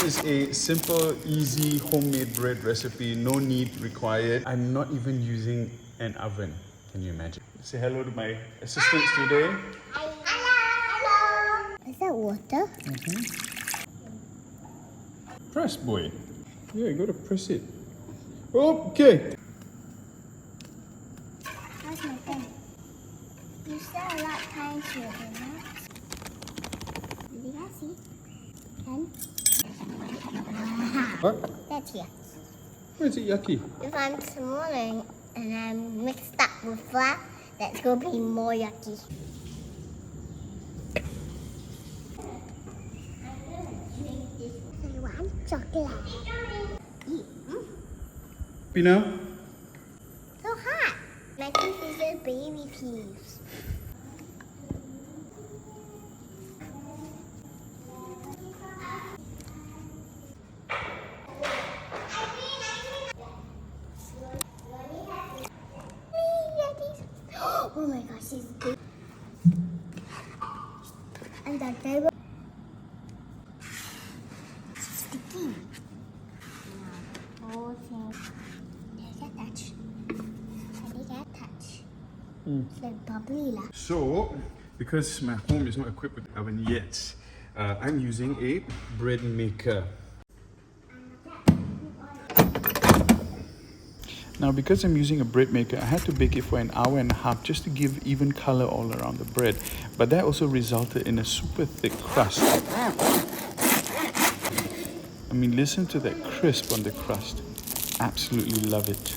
is a simple, easy, homemade bread recipe. No need required. I'm not even using an oven. Can you imagine? Say hello to my assistants today. Hello. Is that water? Press, boy. Yeah, you gotta press it. Okay. How's my pen? You spent a lot of time here, didn't you? Did you guys see? Pen? What? That's here. Why is it yucky? If I'm smaller and I'm mixed up with flour, that's going to be more yucky. I want chocolate. Pina? So hot. My teeth is just baby teeth. Oh my gosh, she's big. And the table. She's sticky. Oh, they get touch. They get touch. It's like bubbly lah. So, because my home is not equipped with oven yet, I'm using a bread maker. Now, because I'm using a bread maker, I had to bake it for an hour and a half just to give even color all around the bread. But that also resulted in a super thick crust. I mean, listen to that crisp on the crust. Absolutely love it.